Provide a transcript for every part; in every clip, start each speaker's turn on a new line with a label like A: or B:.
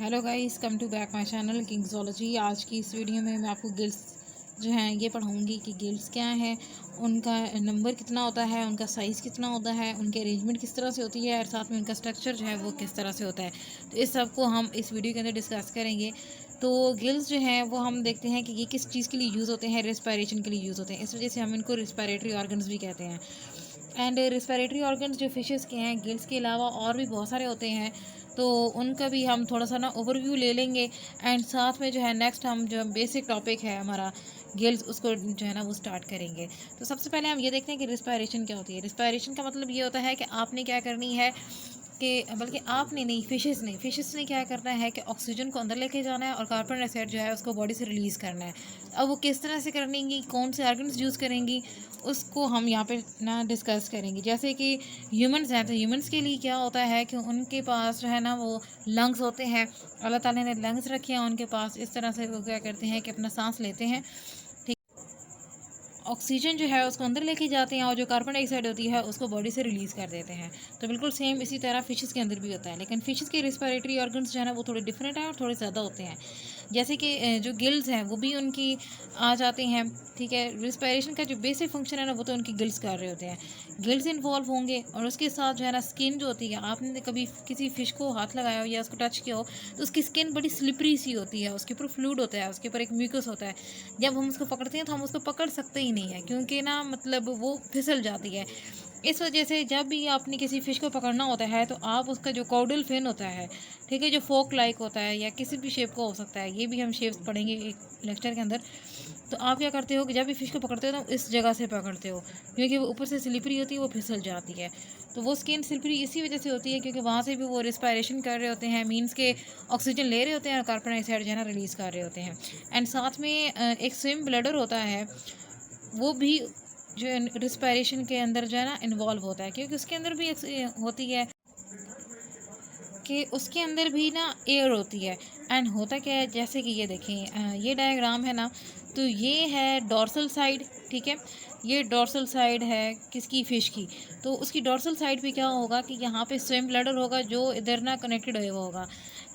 A: Hello guys, come to back my channel Kingsology. आज की इस वीडियो में मैं आपको गिल्स जो हैं ये पढ़ाऊंगी कि गिल्स क्या हैं, उनका नंबर कितना होता है, उनका साइज़ कितना होता है, उनके अरेंजमेंट किस तरह से होती है और साथ में उनका स्ट्रक्चर जो है वो किस तरह से होता है। तो इस सब को हम इस वीडियो के अंदर डिस्कस करेंगे। तो गिल्स जो हैं वो हम देखते हैं कि ये किस चीज़ के लिए यूज़ होते हैं, रिस्पायरेशन के लिए यूज़ होते हैं। इस वजह से हम इनको रिस्पायरेटरी ऑर्गन्स भी कहते हैं। एंड रिस्पायरेटरी ऑर्गन्स जो फिशेस के हैं, गिल्स के अलावा और भी बहुत सारे होते हैं, तो उनका भी हम थोड़ा सा ना ओवरव्यू ले लेंगे। एंड साथ में जो है नेक्स्ट हम जो बेसिक टॉपिक है हमारा गिल्स, उसको जो है ना वो स्टार्ट करेंगे। तो सबसे पहले हम ये देखते हैं कि रिस्पायरेशन क्या होती है। रिस्पायरेशन का मतलब ये होता है कि आपने क्या करनी है कि बल्कि आपने नहीं, फिशेस ने क्या करना है कि ऑक्सीजन को अंदर लेके जाना है और कार्बन डाइऑक्साइड जो है उसको बॉडी से रिलीज़ करना है। अब वो किस तरह से करेंगी, कौन से ऑर्गन्स यूज़ करेंगी, उसको हम यहाँ पे ना डिस्कस करेंगे। जैसे कि ह्यूमंस हैं, तो ह्यूमंस के लिए क्या होता है कि उनके पास जो है ना वो लंग्स होते हैं। अल्लाह ताला ने लंग्स रखे हैं उनके पास, इस तरह से वो क्या करते हैं कि अपना सांस लेते हैं, ऑक्सीजन जो है उसको अंदर लेके जाते हैं और जो कार्बन डाइऑक्साइड होती है उसको बॉडी से रिलीज़ कर देते हैं। तो बिल्कुल सेम इसी तरह फिशेस के अंदर भी होता है, लेकिन फिशेस के रिस्पायरेटरी ऑर्गन्स जो है ना वो थोड़े डिफरेंट हैं और थोड़े ज़्यादा होते हैं। जैसे कि जो गिल्स हैं वो भी उनकी आ जाते हैं। ठीक है, रिस्पायरेशन का जो बेसिक फंक्शन है ना वो तो उनकी गिल्स कर रहे होते हैं। गिल्स इन्वॉल्व होंगे और उसके साथ जो है ना स्किन जो होती है, आपने कभी किसी फ़िश को हाथ लगाया हो या उसको टच किया हो तो उसकी स्किन बड़ी स्लिपरी सी होती है, उसके ऊपर फ्लूइड होता है, उसके ऊपर एक म्यूकस होता है। जब हम उसको पकड़ते हैं तो हम उसको पकड़ सकते ही नहीं है, क्योंकि ना मतलब वो फिसल जाती है। इस वजह से जब भी आपने किसी फ़िश को पकड़ना होता है तो आप उसका जो कॉर्डल फिन होता है, ठीक है, जो फोक लाइक होता है या किसी भी शेप का हो सकता है, ये भी हम शेप्स पढ़ेंगे एक लेक्चर के अंदर। तो आप क्या करते हो कि जब भी फ़िश को पकड़ते हो तो इस जगह से पकड़ते हो, क्योंकि वो ऊपर से स्लिपरी होती है, वो फिसल जाती है। तो वो स्किन स्लिपरी इसी वजह से होती है क्योंकि वहाँ से भी वो रिस्पायरेशन कर रहे होते हैं, मीन्स के ऑक्सीजन ले रहे होते हैं और कार्बन डाइऑक्साइड जो है ना रिलीज़ कर रहे होते हैं। एंड साथ में एक स्विम ब्लैडर होता है, वो भी जो रिस्पायरेशन के अंदर जो है ना इन्वॉल्व होता है, क्योंकि उसके अंदर भी एक होती है कि उसके अंदर भी ना एयर होती है। एंड होता क्या है, जैसे कि ये देखें, ये डायग्राम है ना, तो ये है डॉर्सल साइड। ठीक है, ये डॉर्सल साइड है किसकी, फ़िश की। तो उसकी डॉर्सल साइड पे क्या होगा कि यहाँ पे स्विम ब्लैडर होगा जो इधर ना कनेक्टेड हुआ होगा।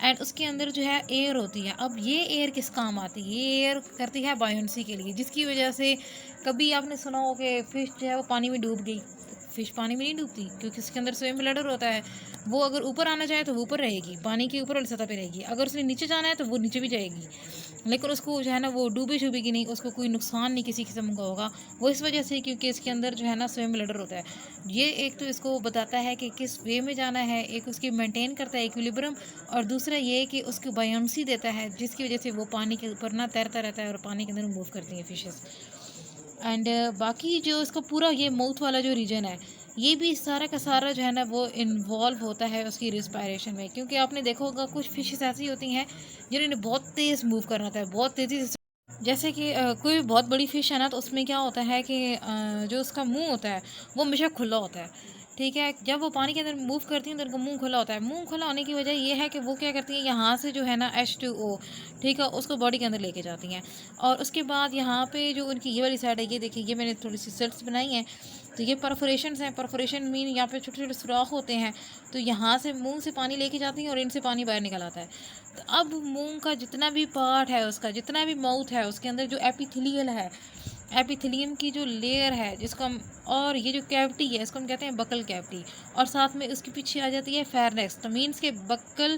A: एंड उसके अंदर जो है एयर होती है। अब ये एयर किस काम आती है, ये एयर करती है बायोंसी के लिए, जिसकी वजह से कभी आपने सुना हो कि फ़िश जो है वो पानी में डूब गई। फ़िश पानी में नहीं डूबती, क्योंकि उसके अंदर स्विम ब्लैडर होता है। वो अगर ऊपर आना चाहे तो वो ऊपर रहेगी, पानी के ऊपर वाली सतह पे रहेगी। अगर उसने नीचे जाना है तो वो नीचे भी जाएगी, लेकिन उसको जो है ना वो डूबेगी नहीं, उसको कोई नुकसान नहीं किसी किस्म का होगा। वो इस वजह से क्योंकि इसके अंदर जो है ना स्विम ब्लैडर होता है। ये एक तो इसको बताता है कि किस वे में जाना है, एक उसकी मेंटेन करता है इक्विलिब्रियम, और दूसरा ये कि उसको बायोंसी देता है, जिसकी वजह से वो पानी के ऊपर ना तैरता रहता है और पानी के अंदर मूव करती हैं फिशेस। एंड बाकी जो इसका पूरा ये माउथ वाला जो रीजन है, ये भी सारा का सारा जो है ना वो इन्वॉल्व होता है उसकी रिस्पायरेशन में। क्योंकि आपने देखा होगा कुछ फिशेस ऐसी होती हैं जिन्हें बहुत तेज़ मूव करना होता है, बहुत तेज़ी से। जैसे कि कोई बहुत बड़ी फ़िश है ना, तो उसमें क्या होता है कि जो उसका मुंह होता है वो हमेशा खुला होता है। ठीक है, जब वो पानी के अंदर मूव करती हैं तो उनका मुंह खुला होता है। मुंह खुला होने की वजह ये है कि वो क्या करती हैं, यहाँ से जो है ना H2O, ठीक है, उसको बॉडी के अंदर लेके जाती हैं। और उसके बाद यहाँ पे जो उनकी ये वाली साइड है, ये देखिए, ये मैंने थोड़ी सी सेल्स बनाई हैं। तो ये परफोरेशंस हैं। परफोरेशन मीन यहाँ पे छोटे छोटे सुराख होते हैं, तो यहाँ से मुंह से पानी लेके जाती हैं और इनसे पानी बाहर निकल आता है। तो अब मुंह का जितना भी पार्ट है, उसका जितना भी माउथ है, उसके अंदर जो एपिथेलियल है, एपिथेलियम की जो लेयर है जिसको हम, और ये जो कैविटी है इसको हम कहते हैं बकल कैविटी, और साथ में उसके पीछे आ जाती है फेरनेक्स। तो मीन्स के बकल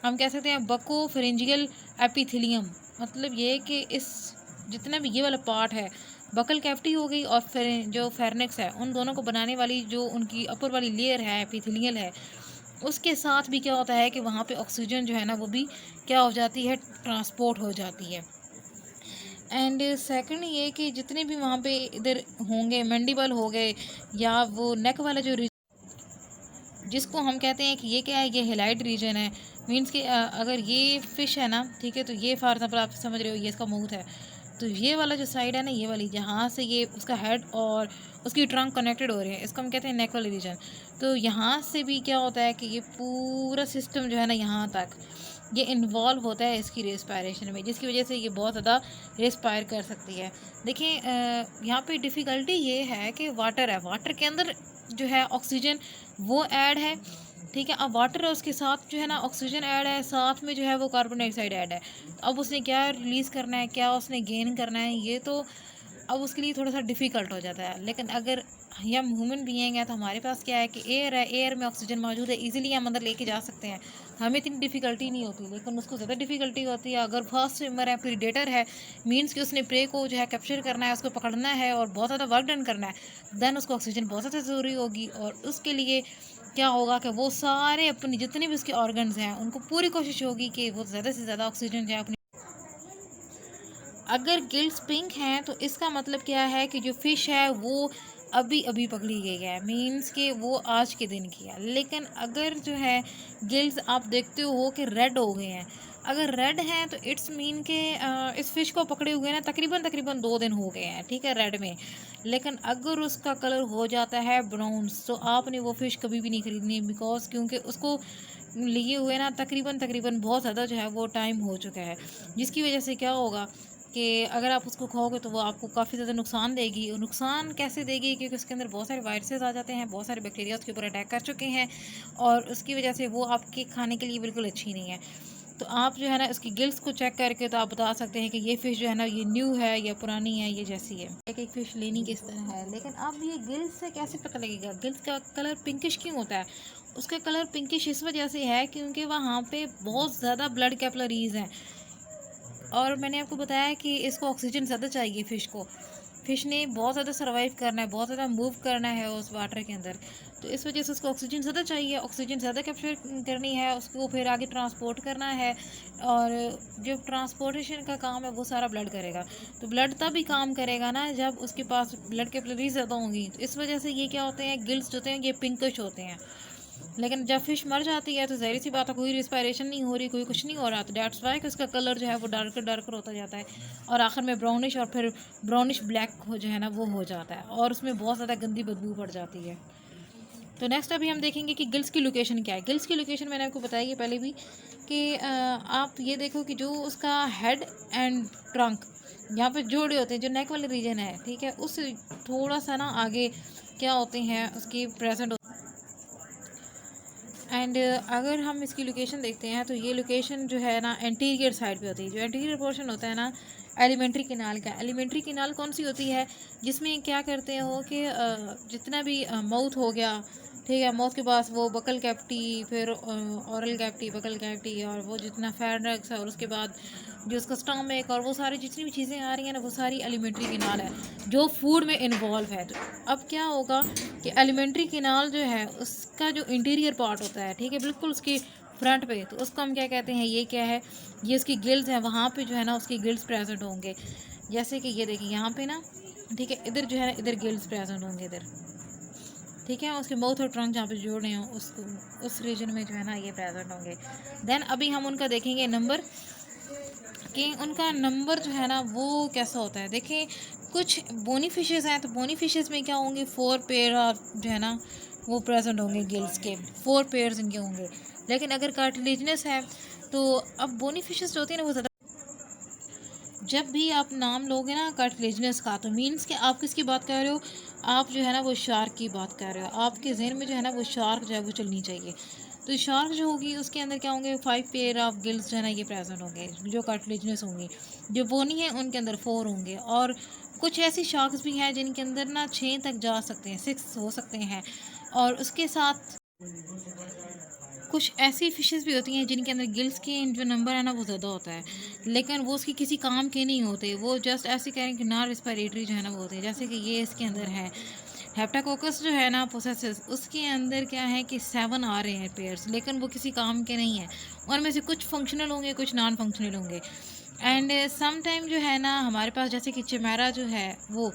A: हम कह सकते हैं बको फेरेंजियल एपिथेलियम। मतलब ये कि इस जितना भी ये वाला पार्ट है, बकल कैविटी हो गई और फिर जो फेरनेक्स है, उन दोनों को बनाने वाली जो उनकी अपर वाली लेयर है, एपिथेलियल है, उसके साथ भी क्या होता है कि वहाँ पे ऑक्सीजन जो है ना वो भी क्या हो जाती है, ट्रांसपोर्ट हो जाती है। एंड सेकंड ये कि जितने भी वहाँ पे इधर होंगे, मैंडिबल हो गए, या वो नेक वाला जो जिसको हम कहते हैं कि ये क्या है, ये हेलाइट रीजन है। मीन्स कि अगर ये फ़िश है ना, ठीक है, तो ये फॉर एग्जाम्पल आप समझ रहे हो ये इसका माउथ है, तो ये वाला जो साइड है ना, ये वाली जहाँ से ये उसका हेड और उसकी ट्रंक कनेक्टेड हो रहे हैं, इसको हम कहते हैं नेक वाली रीजन। तो यहाँ से भी क्या होता है कि ये पूरा सिस्टम जो है ना यहाँ तक ये इन्वॉल्व होता है इसकी रेस्पायरेशन में, जिसकी वजह से ये बहुत ज़्यादा रेस्पायर कर सकती है। देखिए, यहाँ पे डिफ़िकल्टी ये है कि वाटर है, वाटर के अंदर जो है ऑक्सीजन वो ऐड है, ठीक है। अब वाटर है उसके साथ जो है ना ऑक्सीजन ऐड है, साथ में जो है वो कार्बन डाइऑक्साइड ऐड है। अब उसने क्या रिलीज़ करना है, क्या उसने गेन करना है, ये तो अब उसके लिए थोड़ा-सा डिफ़िकल्ट हो जाता है। लेकिन अगर हम ह्यूमन बीइंग हैं तो हमारे पास क्या है कि एयर है, एयर में ऑक्सीजन मौजूद है, ईज़िली हम अंदर लेके जा सकते हैं। हमें इतनी डिफ़िकल्टी नहीं होती, लेकिन उसको ज़्यादा डिफ़िकल्टी होती है। अगर फ़ास्ट स्विमर है, प्रेडेटर है, मीन्स कि उसने प्रे को जो है कैप्चर करना है, उसको पकड़ना है और बहुत ज़्यादा वर्क डन करना है, देन उसको ऑक्सीजन बहुत ज़्यादा ज़रूरी होगी। और उसके लिए क्या होगा कि वो सारे अपने जितने भी उसके ऑर्गन्स हैं, उनको पूरी कोशिश होगी कि वो ज़्यादा से ज़्यादा ऑक्सीजन जो है अपनी। अगर गिल्स पिंक हैं तो इसका मतलब क्या है कि जो फ़िश है वो अभी अभी पकड़ी गई है, मीन्स कि वो आज के दिन की है। लेकिन अगर जो है गिल्स आप देखते हो कि रेड हो गए हैं, अगर रेड हैं तो इट्स मीन के इस फ़िश को पकड़े हुए ना तकरीबन तकरीबन 2 दिन हो गए हैं, ठीक है, रेड में। लेकिन अगर उसका कलर हो जाता है ब्राउन तो आपने वो फ़िश कभी भी नहीं खरीदनी, बिकॉज़ क्योंकि उसको लिए हुए ना तकरीबन तकरीबन बहुत ज़्यादा जो है वो टाइम हो चुका है, जिसकी वजह से क्या होगा कि अगर आप उसको खाओगे तो वो आपको काफ़ी ज़्यादा नुकसान देगी। और नुकसान कैसे देगी, क्योंकि उसके अंदर बहुत सारे वायरसेस आ जाते हैं, बहुत सारे बैक्टीरिया उसके ऊपर अटैक कर चुके हैं और उसकी वजह से वो आपके खाने के लिए बिल्कुल अच्छी नहीं है। तो आप जो है ना इसकी गिल्स को चेक करके तो आप बता सकते हैं कि ये फ़िश जो है ना ये न्यू है या पुरानी है, ये जैसी है। एक फ़िश लेनी किस तरह है, लेकिन अब ये गिल्स से कैसे पता लगेगा? गिल्स का कलर पिंकिश क्यों होता है? उसका कलर पिंकिश इस वजह से है क्योंकि वहाँ पे बहुत ज़्यादा ब्लड कैपिलरीज़ हैं। और मैंने आपको बताया कि इसको ऑक्सीजन ज़्यादा चाहिए फ़िश को। फ़िश ने बहुत ज़्यादा सर्वाइव करना है, बहुत ज़्यादा मूव करना है उस वाटर के अंदर। तो इस वज़ह से उसको ऑक्सीजन ज़्यादा चाहिए, ऑक्सीजन ज़्यादा कैप्चर करनी है, उसको फिर आगे ट्रांसपोर्ट करना है। और जो ट्रांसपोर्टेशन का काम है वो सारा ब्लड करेगा। तो ब्लड तभी काम करेगा ना जब उसके पास ब्लड कैपिलरीज़ ज़्यादा होंगी। तो इस वज़ह से ये क्या होते हैं, गिल्स जो होते हैं ये पिंकिश होते हैं। लेकिन जब फ़िश मर जाती है तो ज़ाहिर-सी बात है कोई रिस्पायरेशन नहीं हो रही, कोई कुछ नहीं हो रहा, तो दैट्स व्हाई कि उसका कलर जो है वो डार्कर डार्कर होता जाता है और आखिर में ब्राउनिश और फिर ब्राउनिश ब्लैक हो जो है ना वो हो जाता है और उसमें बहुत ज़्यादा गंदी बदबू पड़ जाती है। तो नेक्स्ट अभी हम देखेंगे कि गिल्स की लोकेशन क्या है। गिल्स की लोकेशन मैंने आपको बताई है पहले भी कि आप ये देखो कि जो उसका हेड एंड ट्रंक यहाँ पे जोड़े होते हैं, जो नेक वाले रीजन है, ठीक है, उस थोड़ा सा ना आगे क्या होते हैं उसकी प्रेजेंट। एंड अगर हम इसकी लोकेशन देखते हैं तो ये लोकेशन जो है ना एंटीरियर साइड पे होती है। जो एंटीरियर पोर्शन होता है ना एलिमेंट्री कैनाल का, एलिमेंट्री कैनाल कौन सी होती है, जिसमें क्या करते हो कि जितना भी माउथ हो गया, ठीक है, माउथ के पास वो बकल कैविटी, फिर ओरल कैविटी, बकल कैविटी, और वो जितना फेरेंक्स है और उसके बाद जो उसका स्टमक और वो सारी जितनी भी चीज़ें आ रही हैं ना वो सारी एलिमेंट्री कैनाल है जो फूड में इन्वॉल्व है। तो अब क्या होगा कि एलिमेंट्री कैनाल जो है उसका जो इंटीरियर पार्ट होता है, ठीक है, बिल्कुल उसके फ्रंट पे, तो उसको हम क्या कहते हैं, ये क्या है, ये उसकी गिल्स हैं, वहाँ पे जो है ना उसकी गिल्स प्रेजेंट होंगे। जैसे कि ये देखिए यहाँ पे ना, ठीक है, इधर जो है ना इधर गिल्स प्रेजेंट होंगे इधर, ठीक है, उसके माउथ और ट्रंक जहाँ पे जोड़ रहे हैं उस रीजन में जो है ना ये प्रेजेंट होंगे। देन अभी हम उनका देखेंगे नंबर, कि उनका नंबर जो है ना वो कैसा होता है। देखिए कुछ बोनी फिशेज़ हैं तो बोनी फिशेज़ में क्या होंगे, 4 पेयर जो है ना वो प्रेजेंट होंगे, गिल्स के 4 पेयर्स इनके होंगे। लेकिन अगर कार्टिलेजिनस है तो अब बोनी फिशेज़ जो होती है ना वो ज़्यादा, जब भी आप नाम लोगे ना कार्टिलेजिनस का तो मीन्स कि आप किसकी बात कर रहे हो, आप जो है ना वो शार्क की बात कर रहे हो। आपके जहन में जो है ना वो शार्क जो है वो चलनी चाहिए। तो शार्क जो होगी उसके अंदर क्या होंगे, 5 पेयर ऑफ गिल्स जो है ना ये प्रेजेंट होंगे जो कार्टिलेजिनस होंगी। जो बोनी है उनके अंदर 4 होंगे। और कुछ ऐसी शार्क्स भी हैं जिनके अंदर ना 6 तक जा सकते हैं, 6 हो सकते हैं। और उसके साथ कुछ ऐसी फिशेस भी होती हैं जिनके अंदर गिल्स के जो नंबर है ना वो ज़्यादा होता है, लेकिन वो उसकी किसी काम के नहीं होते, वो जस्ट ऐसे करें कि नॉन रेस्पिरेटरी जो है ना वो होते हैं। जैसे कि ये इसके अंदर है हेप्टाकोकस जो है ना पोसेसिस, उसके अंदर क्या है कि 7 आ रहे हैं पेयर्स, लेकिन वो किसी काम के नहीं है। उनमें से कुछ फंक्शनल होंगे, कुछ नॉन फंक्शनल होंगे। एंड सम टाइम जो है ना हमारे पास जैसे कि चिमेरा जो है वो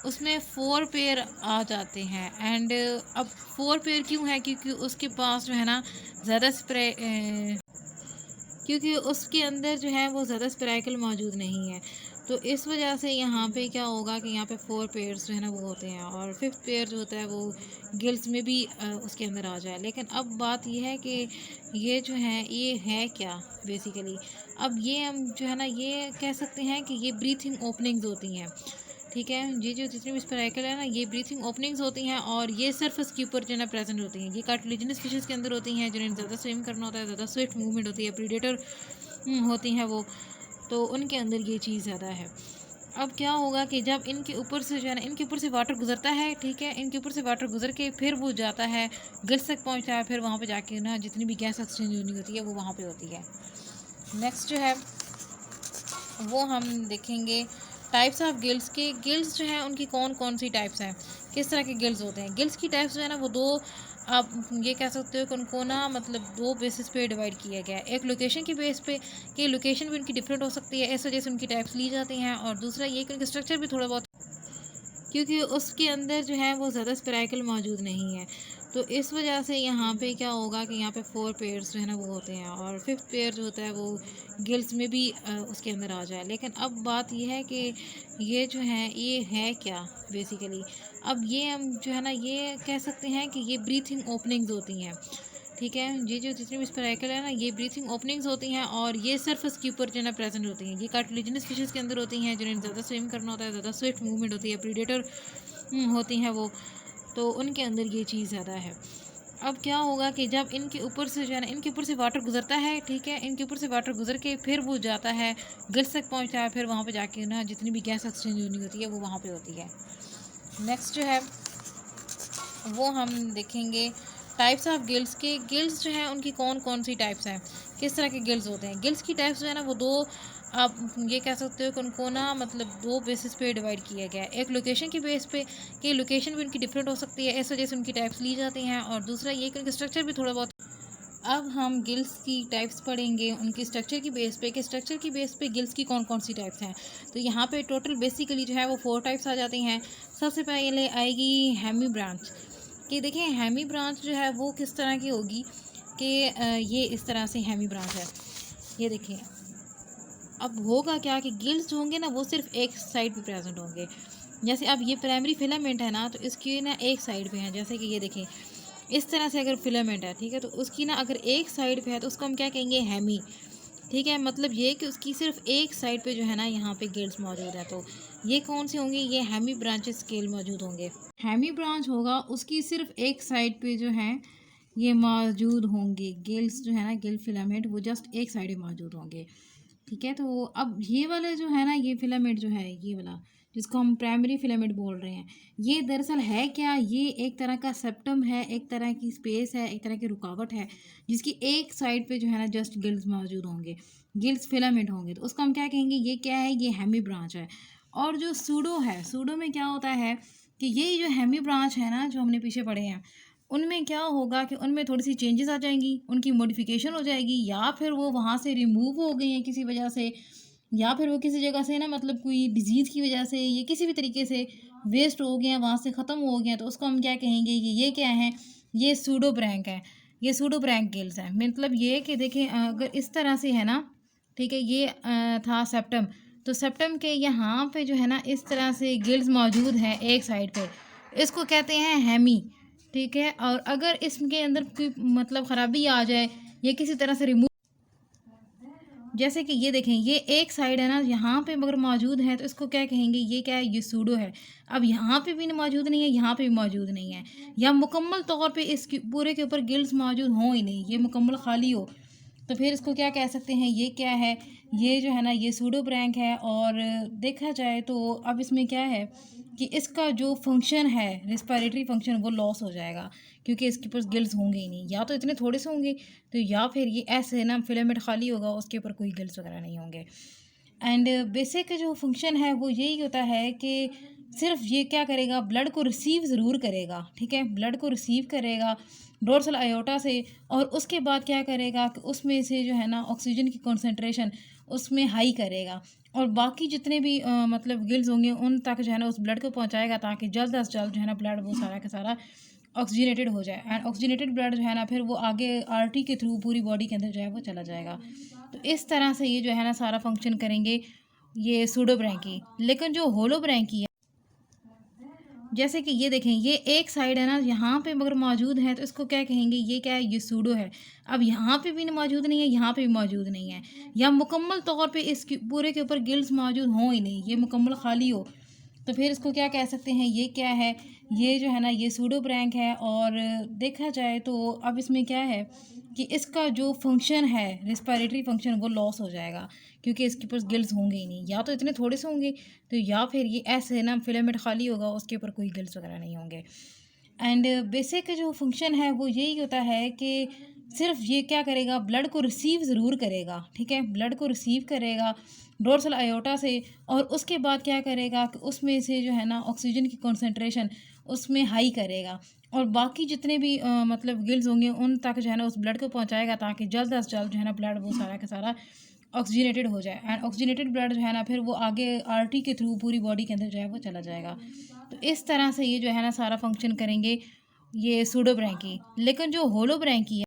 A: उसमें 4 पेयर आ जाते हैं। एंड अब 4 पेयर क्यों है, क्योंकि उसके पास जो है ना ज़्यादा क्योंकि उसके अंदर जो है वो ज़्यादा स्पेराइकल मौजूद नहीं है। तो इस वजह से यहाँ पे क्या होगा कि यहाँ पे 4 पेयर्स जो है ना वो होते हैं और 5th पेयर जो होता है वो गिल्स में भी उसके अंदर आ जाए। लेकिन अब बात ये है कि ये जो ये है क्या बेसिकली, अब ये हम जो है ना ये कह सकते हैं कि ये ब्रीथिंग ओपनिंग्स होती हैं, ठीक है। ये जो जितनी भी स्पाइरल है ना, ये ब्रीथिंग ओपनिंग्स होती हैं और ये सरफेस के ऊपर जो है ना प्रेजेंट होती हैं। ये कार्टिलेजिनस फिशेस के अंदर होती हैं, जिन्हें ज़्यादा स्विम करना होता है, ज़्यादा स्विफ्ट मूवमेंट होती है, प्रीडेटर होती हैं वो, तो उनके अंदर ये चीज़ ज़्यादा है। अब क्या होगा कि जब इनके ऊपर से जो है ना, इनके ऊपर से वाटर गुजरता है, ठीक है, इनके ऊपर से वाटर गुजर के फिर वो जाता है गिल्स तक पहुंचता है, फिर वहाँ पे जाके ना जितनी भी गैस एक्सचेंज होनी होती है वो वहाँ पे होती है। नेक्स्ट जो है वो हम देखेंगे टाइप्स ऑफ गिल्स के। गिल्स जो है उनकी कौन कौन सी टाइप्स हैं, किस तरह के गिल्स होते हैं। गिल्स की टाइप्स जो है ना वो दो, आप ये कह सकते हो कि उनको ना मतलब दो बेसिस पे डिवाइड किया गया है। एक लोकेशन के बेस पे, कि लोकेशन भी उनकी डिफरेंट हो सकती है, इस वजह से उनकी टाइप्स ली जाती हैं। और दूसरा ये कि उनका स्ट्रक्चर भी थोड़ा बहुत, क्योंकि उसके अंदर जो है वो ज़्यादा स्पेराइकल मौजूद नहीं है, तो इस वजह से यहाँ पे क्या होगा कि यहाँ पे 4 पेयर्स जो है ना वो होते हैं, और 5th पेयर जो होता है वो गिल्स में भी उसके अंदर आ जाए। लेकिन अब बात ये है कि ये जो है क्या बेसिकली। अब ये हम जो है ना ये कह सकते हैं कि ये ब्रीथिंग ओपनिंग्स होती हैं, ठीक है। ये जो जितनी भी स्पाइरल है ना, ये ब्रीथिंग ओपनिंग्स होती हैं और ये सरफेस के ऊपर जो है ना प्रेजेंट होती हैं। ये कार्टिलेजिनस फिशेस के अंदर होती हैं, जिन्हें ज़्यादा स्विम करना होता है, ज़्यादा स्विफ्ट मूवमेंट होती है, प्रीडेटर होती हैं वो, तो उनके अंदर ये चीज़ ज़्यादा है। अब क्या होगा कि जब इनके ऊपर से जो है ना, इनके ऊपर से वाटर गुजरता है, ठीक है, इनके ऊपर से वाटर गुजर के फिर वो जाता है गिल्स तक पहुंचता है, फिर वहाँ पे जाके ना जितनी भी गैस एक्सचेंज होनी होती है वो वहाँ पे होती है। नेक्स्ट जो है वो हम देखेंगे टाइप्स ऑफ गिल्स के। गिल्स जो है उनकी कौन कौन सी टाइप्स हैं, किस तरह के गिल्स होते हैं। गिल्स की टाइप्स जो है ना वो दो, आप ये कह सकते हो कि उनको ना मतलब दो बेसिस पे डिवाइड किया गया है। एक लोकेशन के बेस पे, कि लोकेशन भी उनकी डिफरेंट हो सकती है, इस वजह से उनकी टाइप्स ली जाती हैं। और दूसरा ये कि उनका स्ट्रक्चर भी थोड़ा बहुत, अब हम गिल्स की टाइप्स पढ़ेंगे उनकी स्ट्रक्चर की बेस पे, कि स्ट्रक्चर की बेस पे गिल्स की कौन कौन सी टाइप्स हैं। तो यहाँ पे टोटल बेसिकली जो है वो 4 टाइप्स आ जाती हैं। सबसे पहले आएगी हेमी ब्रांच, कि देखिए हेमी ब्रांच जो है वो किस तरह की होगी कि ये इस तरह से हेमी ब्रांच है। ये देखिए अब होगा क्या कि गिल्स जो होंगे ना वो सिर्फ एक साइड पे प्रेजेंट होंगे। जैसे अब ये प्राइमरी फिलामेंट है ना, तो इसकी ना एक साइड पे है। जैसे कि ये देखिए इस तरह से अगर फिलामेंट है, ठीक है, तो उसकी ना अगर एक साइड पे है तो उसको हम क्या कहेंगे, हेमी। ठीक है, मतलब ये कि उसकी सिर्फ एक साइड पे जो है ना यहाँ पे गिल्स मौजूद है। तो ये कौन से होंगे, ये हेमी ब्रांचेस स्केल मौजूद होंगे। हेमी ब्रांच होगा उसकी सिर्फ एक साइड पे जो है ये मौजूद होंगे गिल्स जो है ना, गिल फिलामेंट वो जस्ट एक साइड में मौजूद होंगे। ठीक है, तो अब ये वाले जो है ना, ये फिलामेंट जो है ये वाला जिसको हम प्राइमरी फिलामेंट बोल रहे हैं, ये दरअसल है क्या, ये एक तरह का सेप्टम है, एक तरह की स्पेस है, एक तरह की रुकावट है, जिसकी एक साइड पे जो है ना जस्ट गिल्स मौजूद होंगे, गिल्स फिलामेंट होंगे। तो उसको हम क्या कहेंगे, ये क्या है, ये हेमी ब्रांच है। और जो सूडो है, सूडो में क्या होता है कि ये जो हेमी ब्रांच है ना, जो हमने पीछे पढ़े हैं, उनमें क्या होगा कि उनमें थोड़ी सी चेंजेस आ जाएंगी, उनकी मॉडिफिकेशन हो जाएगी, या फिर वो वहाँ से रिमूव हो गई हैं किसी वजह से, या फिर वो किसी जगह से ना मतलब कोई डिजीज़ की वजह से ये किसी भी तरीके से वेस्ट हो गए हैं, वहाँ से ख़त्म हो गए हैं। तो उसको हम क्या कहेंगे कि ये क्या है, ये सूडो ब्रैंक है, ये सूडो ब्रैंक गिल्स है। मतलब ये कि देखिए अगर इस तरह से है ना, ठीक है, ये था सेप्टम, तो सेप्टम के यहाँ पे जो है ना इस तरह से गिल्स मौजूद हैं एक साइड पे, इसको कहते हैं हेमी। ठीक है, और अगर इसके अंदर कोई मतलब ख़राबी आ जाए, ये किसी तरह से रिमूव, जैसे कि ये देखें ये एक साइड है ना यहाँ पे मगर मौजूद है, तो इसको क्या कहेंगे, ये क्या है, ये सूडो है। अब यहाँ पे भी मौजूद नहीं है, यहाँ पे भी मौजूद नहीं है, या मुकम्मल तौर पे इस पूरे के ऊपर गिल्स मौजूद हों ही नहीं, ये मुकम्मल खाली हो, तो फिर इसको क्या कह सकते हैं, ये क्या है, ये जो है ना ये सूडो ब्रैंक है। और देखा जाए तो अब इसमें क्या है कि इसका जो फंक्शन है रिस्पायरेटरी फंक्शन वो लॉस हो जाएगा, क्योंकि इसके पास गिल्स होंगे ही नहीं, या तो इतने थोड़े से होंगे, तो या फिर ये ऐसे ना फिलामेंट खाली होगा, उसके ऊपर कोई गिल्स वगैरह नहीं होंगे। एंड बेसिक जो फंक्शन है वो यही होता है कि सिर्फ ये क्या करेगा, ब्लड को रिसीव ज़रूर करेगा, ठीक है, ब्लड को रिसीव करेगा डोर्सल आयोटा से, और उसके बाद क्या करेगा कि उसमें से जो है ना ऑक्सीजन की कॉन्सेंट्रेशन उसमें हाई करेगा, और बाकी जितने भी मतलब गिल्स होंगे उन तक जो है ना उस ब्लड को पहुंचाएगा, ताकि जल्द अज जल्द जो है ना ब्लड वो सारा का सारा ऑक्सीजनेटेड हो जाए। एंड ऑक्सीजनेटेड ब्लड जो है ना फिर वो आगे आर्टरी के थ्रू पूरी बॉडी के अंदर जो है वो चला जाएगा। तो इस तरह से ये जो है ना सारा फंक्शन करेंगे ये सूडो ब्रैंकी। लेकिन जो होलो ब्रैंकी है, जैसे कि ये देखें ये एक साइड है ना यहाँ पे मगर मौजूद है, तो इसको क्या कहेंगे, ये क्या है, ये सूडो है। अब यहाँ पे भी मौजूद नहीं है, यहाँ पे भी मौजूद नहीं है, या मुकम्मल तौर पे इस पूरे के ऊपर गिल्स मौजूद हों ही नहीं, ये मुकम्मल खाली हो, तो फिर इसको क्या कह सकते हैं, ये क्या है, ये जो है ना ये सूडो ब्रैंक है। और देखा जाए तो अब इसमें क्या है कि इसका जो फंक्शन है रिस्पायरेटरी फंक्शन वो लॉस हो जाएगा, क्योंकि इसके पास गिल्स होंगे ही नहीं, या तो इतने थोड़े से होंगे, तो या फिर ये ऐसे ना फिलामेंट खाली होगा, उसके ऊपर कोई गिल्स वगैरह नहीं होंगे। एंड बेसिक जो फंक्शन है वो यही होता है कि सिर्फ ये क्या करेगा, ब्लड को रिसीव ज़रूर करेगा, ठीक है, ब्लड को रिसीव करेगा डोर्सल आयोटा से, और उसके बाद क्या करेगा कि उसमें से जो है ना ऑक्सीजन की कॉन्सेंट्रेशन उसमें हाई करेगा, और बाकी जितने भी मतलब गिल्स होंगे उन तक जो है ना उस ब्लड को पहुंचाएगा, ताकि जल्द अज जल्द जो है ना ब्लड वो सारा का सारा ऑक्सीजनेटेड हो जाए। एंड ऑक्सीजनेटेड ब्लड जो है ना फिर वो आगे आर्टरी के थ्रू पूरी बॉडी के अंदर जो है वो चला जाएगा। तो इस तरह से ये जो है ना सारा फंक्शन करेंगे ये सूडो ब्रैंकी। लेकिन जो होलो ब्रैंकी है,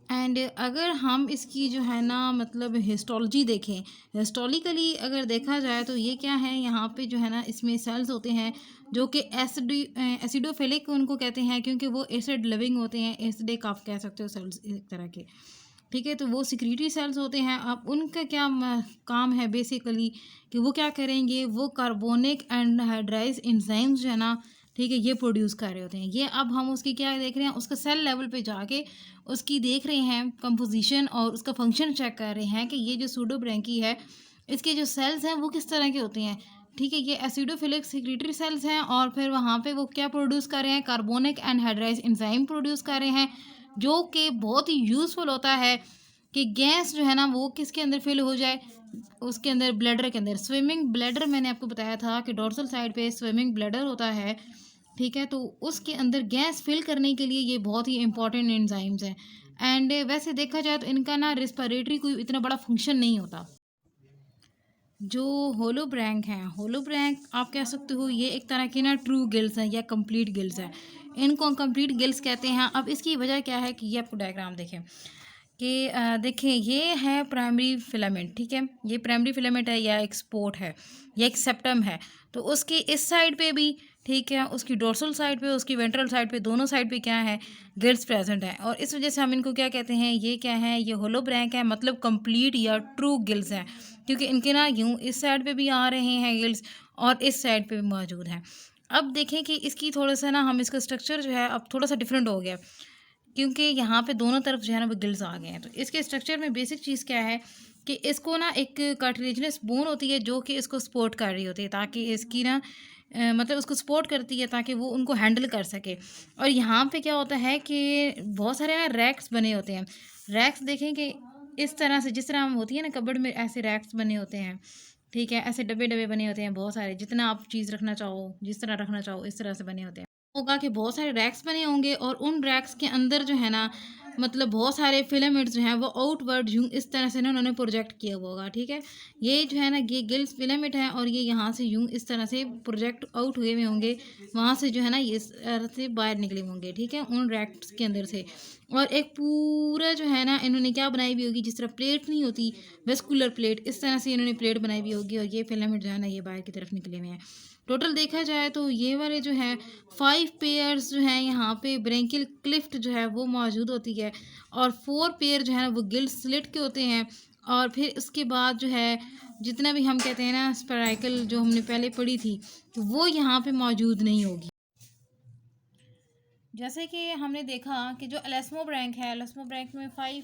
A: एंड अगर हम इसकी जो है ना मतलब हिस्टोलॉजी देखें, हिस्टोलिकली अगर देखा जाए तो ये क्या है, यहाँ पे जो है ना इसमें सेल्स होते हैं जो कि एसिडोफिलिक उनको कहते हैं, क्योंकि वो एसिड लिविंग होते हैं, एसिडिक आप कह सकते हो सेल्स एक तरह के, ठीक है। तो वो सिक्रीटरी सेल्स होते हैं। अब उनका क्या काम है बेसिकली कि वो क्या करेंगे, वो कार्बोनिक एनहाइड्राइज एंजाइम्स जो है ना, ठीक है, ये प्रोड्यूस कर रहे होते हैं। ये अब हम उसकी क्या देख रहे हैं, उसका सेल लेवल पे जाके उसकी देख रहे हैं कंपोजिशन और उसका फंक्शन चेक कर रहे हैं कि ये जो सूडो ब्रैंकी है इसके जो सेल्स हैं वो किस तरह के होते हैं, ठीक है। ये एसिडोफिलिक सिक्रीटरी सेल्स हैं, और फिर वहाँ पे वो क्या प्रोड्यूस कर रहे हैं, कार्बोनिक एनहाइड्राइज एंजाइम प्रोड्यूस कर रहे हैं, जो कि बहुत ही यूज़फुल होता है कि गैस जो है ना वो किसके अंदर फिल हो जाए, उसके अंदर ब्लैडर के अंदर। स्विमिंग ब्लैडर मैंने आपको बताया था कि डोर्सल साइड पे स्विमिंग ब्लैडर होता है, ठीक है। तो उसके अंदर गैस फिल करने के लिए ये बहुत ही इंपॉर्टेंट एंजाइम्स हैं। एंड वैसे देखा जाए तो इनका ना रिस्पायरेटरी कोई इतना बड़ा फंक्शन नहीं होता। जो होलो ब्रैंक हैं, होलो ब्रैंक आप कह सकते हो ये एक तरह की ना ट्रू गिल्स हैं या कंप्लीट गिल्स हैं। इनको कंप्लीट गिल्स कहते हैं। अब इसकी वजह क्या है कि ये आपको डायग्राम देखें कि देखें ये है प्राइमरी फिलामेंट, ठीक है, ये प्राइमरी फिलामेंट है या एक स्पोर्ट है या एक सेप्टम है। तो उसकी इस साइड पे भी, ठीक है, उसकी डोर्सल साइड पे, उसकी वेंट्रल साइड पे, दोनों साइड पे क्या है, गिल्स प्रेजेंट है। और इस वजह से हम इनको क्या कहते हैं, ये क्या है, ये होलो ब्रैंक है, मतलब कंप्लीट या ट्रू गिल्स हैं, क्योंकि इनके ना यूँ इस साइड पे भी आ रहे हैं गिल्स और इस साइड पे भी मौजूद हैं। अब देखें कि इसकी थोड़ा सा ना हम इसका स्ट्रक्चर जो है अब थोड़ा सा डिफरेंट हो गया, क्योंकि यहाँ पे दोनों तरफ जो है ना वो गिल्स आ गए हैं। तो इसके स्ट्रक्चर में बेसिक चीज़ क्या है कि इसको ना एक कार्टिलेजिनस बोन होती है जो कि इसको सपोर्ट कर रही होती है, ताकि इसकी ना मतलब उसको सपोर्ट करती है ताकि वो उनको हैंडल कर सके। और यहाँ पे क्या होता है कि बहुत सारे ना रैक्स बने होते हैं। रैक्स देखें कि इस तरह से, जिस तरह हम होती है ना कबर्ड में, ऐसे रैक्स बने होते हैं, ठीक है, ऐसे डब्बे डब्बे बने होते हैं बहुत सारे, जितना आप चीज़ रखना चाहो, जिस तरह रखना चाहो इस तरह से बने होते हैं। होगा कि बहुत सारे रैक्स बने होंगे और उन रैक्स के अंदर जो है ना मतलब बहुत सारे फिलामेंट्स जो हैं वो आउटवर्ड यूं इस तरह से ना उन्होंने प्रोजेक्ट किया हुआ होगा, ठीक है। ये जो है ना ये गिल्स फिलामेंट है और ये यहाँ से यूं इस तरह से प्रोजेक्ट आउट हुए हुए होंगे, वहाँ से जो है ना ये इस तरह से बाहर निकले होंगे, ठीक है, उन रैक्स के अंदर से। और एक पूरा जो है ना इन्होंने क्या बनाई हुई होगी, जिस तरह प्लेट नहीं होती वेस्कुलर प्लेट, इस तरह से इन्होंने प्लेट बनाई हुई होगी, और ये फिलामेंट जो है ना ये बाहर की तरफ निकले हुए हैं। टोटल देखा जाए तो ये वाले जो है 5 पेयर्स जो हैं यहाँ पे ब्रेंकियल क्लिफ्ट जो है वो मौजूद होती है, और 4 पेयर जो है वो गिल्ड स्लिट के होते हैं। और फिर उसके बाद जो है जितना भी हम कहते हैं ना स्पेराइकल जो हमने पहले पढ़ी थी, तो वो यहाँ पे मौजूद नहीं होगी। जैसे कि हमने देखा कि जो एलेस्मो ब्रैंक है, एलेस्मो ब्रैंक में 5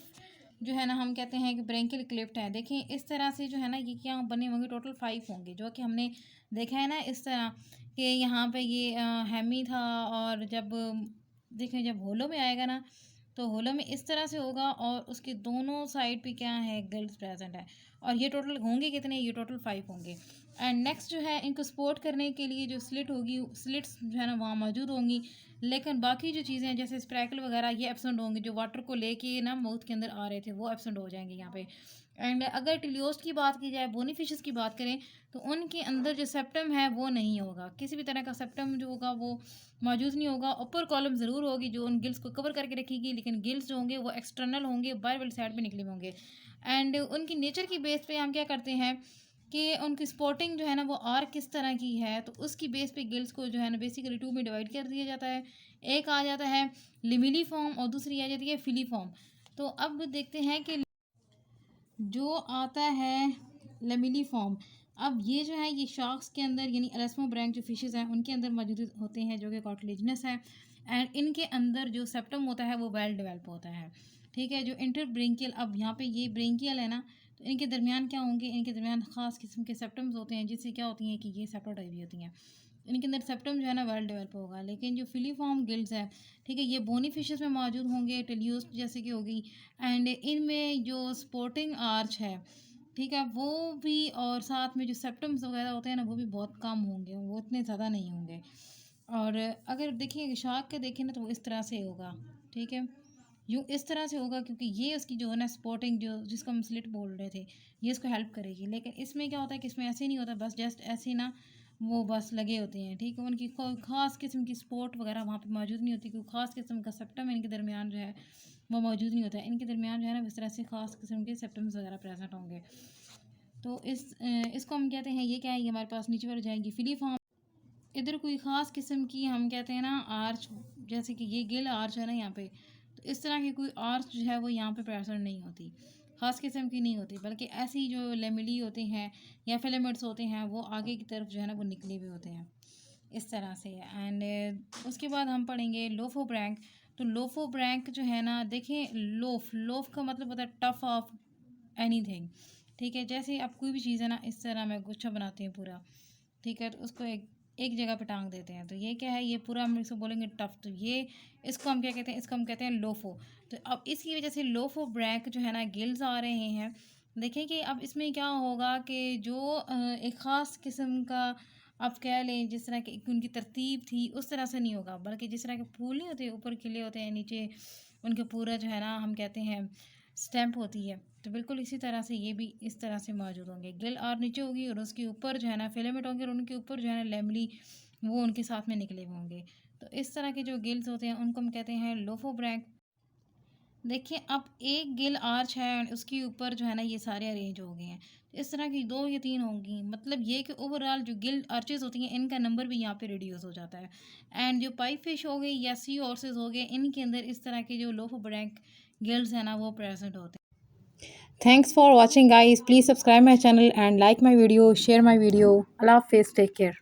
A: जो है ना हम कहते हैं कि ब्रेंकियल क्लिफ्ट है। देखें इस तरह से जो है ना ये क्या बने होंगे, टोटल 5 होंगे, जो कि हमने देखा है ना इस तरह कि यहाँ पे ये हैमी था, और जब देखें जब होलो में आएगा ना तो होलो में इस तरह से होगा, और उसके दोनों साइड पे क्या है, गिल्स प्रेजेंट है। और ये टोटल होंगे कितने, ये टोटल 5 होंगे। एंड नेक्स्ट जो है इनको सपोर्ट करने के लिए जो स्लिट होगी, स्लिट्स जो है ना वहाँ मौजूद होंगी। लेकिन बाकी जो चीज़ें हैं जैसे स्प्रैकल वगैरह ये एब्सेंट होंगे, जो वाटर को लेके ना माउथ के अंदर आ रहे थे वो एब्सेंट हो जाएंगे यहाँ पे। एंड अगर टिलियोस्ट की बात की जाए, बोनी फिशेस की बात करें, तो उनके अंदर जो सेप्टम है वो नहीं होगा, किसी भी तरह का सेप्टम जो होगा वो मौजूद नहीं होगा। ऊपर कॉलम ज़रूर होगी जो उन गिल्स को कवर करके रखेगी, लेकिन गिल्स जो होंगे वो एक्सटर्नल होंगे, बाहर वाली साइड पे निकले होंगे। एंड उनकी नेचर की बेस पे हम क्या करते हैं कि उनकी स्पॉटिंग जो है ना वो आर किस तरह की है, तो उसकी बेस पे गिल्स को जो है ना बेसिकली 2 में डिवाइड कर दिया जाता है। एक आ जाता है लिमिली फॉर्म और दूसरी आ जाती है फिली फॉर्म। तो अब देखते हैं कि जो आता है लेमिली फॉर्म, अब ये जो है ये शार्क्स के अंदर यानी एलास्मोब्रैंक जो फिशेस हैं उनके अंदर मौजूद होते हैं, जो कि कार्टिलेजिनस है, एंड इनके अंदर जो सेप्टम होता है वो वेल डेवलप होता है। ठीक है, जो इंटर ब्रेंकियल, अब यहाँ पे ये ब्रेंकियल है ना, तो इनके दरमियान क्या होंगे, इनके दरमियान खास किस्म के सेप्टम्स होते हैं, जिससे क्या होती हैं कि ये सेप्टोटाइप भी होती हैं। इनके अंदर सेप्टम जो है ना वेल डेवलप होगा। लेकिन जो फिलीफॉर्म गिल्ड्स है, ठीक है, ये बोनी फिशेस में मौजूद होंगे, टेलियोस जैसे कि होगी, एंड इनमें जो स्पोर्टिंग आर्च है, ठीक है, वो भी, और साथ में जो सेप्टम्स वगैरह होते हैं ना वो भी बहुत कम होंगे, वो इतने ज़्यादा नहीं होंगे। और अगर देखिए शार्क के देखें ना तो वो इस तरह से होगा, ठीक है, यूँ इस तरह से होगा, क्योंकि ये उसकी जो है ना स्पोर्टिंग जो जिसको हम स्लिट बोल रहे थे, ये इसको हेल्प करेगी। लेकिन इसमें क्या होता है कि इसमें ऐसे नहीं होता, बस जस्ट ऐसे ना वो बस लगे होते हैं, ठीक है, उनकी कोई ख़ास किस्म की स्पोर्ट वगैरह वहाँ पे मौजूद नहीं होती, कोई ख़ास किस्म का सेप्टम इनके दरमियान जो है वो मौजूद नहीं होता है। इनके दरमियान जो है ना इस तरह से ख़ास किस्म के सेप्टम्स वगैरह प्रेजेंट होंगे। तो इसको हम कहते हैं, ये क्या है, ये हमारे पास नीचे पर जाएंगी फिलीफॉर्म। इधर कोई ख़ास किस्म की हम कहते हैं ना आर्च, जैसे कि ये गिल आर्च है ना यहाँ पे, तो इस तरह की कोई आर्च जो है वो यहाँ पे प्रेजेंट नहीं होती, ख़ास किस्म की नहीं होती, बल्कि ऐसी जो लेमिली होते हैं या फिलामेंट्स होते हैं वो आगे की तरफ जो है ना वो निकले हुए होते हैं इस तरह से। एंड उसके बाद हम पढ़ेंगे लोफोब्रैंक। तो लोफोब्रैंक जो है ना, देखें, लोफ लोफ का मतलब होता है टफ ऑफ एनीथिंग, ठीक है, जैसे आप कोई भी चीज़ है ना इस तरह में गुच्छा बनाते हैं पूरा, ठीक है, तो उसको एक एक जगह पे टांग देते हैं, तो ये क्या है, ये पूरा हम इसको बोलेंगे टफ, तो ये इसको हम क्या कहते हैं, इसको हम कहते हैं लोफो। तो अब इसकी वजह से लोफो ब्रैक जो है ना गिल्स आ रहे हैं। देखें कि अब इसमें क्या होगा कि जो एक ख़ास किस्म का आप कह लें, जिस तरह की उनकी तरतीब थी उस तरह से नहीं होगा, बल्कि जिस तरह के फूल नहीं होते ऊपर खिले होते हैं, नीचे उनके पूरा जो है ना हम कहते हैं स्टैम्प होती है, तो बिल्कुल इसी तरह से ये भी इस तरह से मौजूद होंगे। गिल और नीचे होगी और उसके ऊपर जो है ना फिलामेंट होंगे, और उनके ऊपर जो है ना लेमली वो उनके साथ में निकले हुए होंगे। तो इस तरह के जो गिल्स होते हैं उनको हम कहते हैं लोफोब्रैंक। देखिए अब एक गिल आर्च है और उसके ऊपर जो है ना ये सारे अरेंज हो गए हैं, तो इस तरह की 2 या 3 होंगी, मतलब ये कि ओवरऑल जो गिल आर्चेस होती हैं इनका नंबर भी यहाँ पे रिड्यूस हो जाता है। एंड जो पाइप फिश हो गई या सी हॉर्सेस हो गए, इनके अंदर इस तरह के जो लोफोब्रैंक गिल्स है ना वो प्रेजेंट होते हैं। Thanks for watching guys. Please subscribe my channel and like my video, share my video. Allah Hafiz. Take care.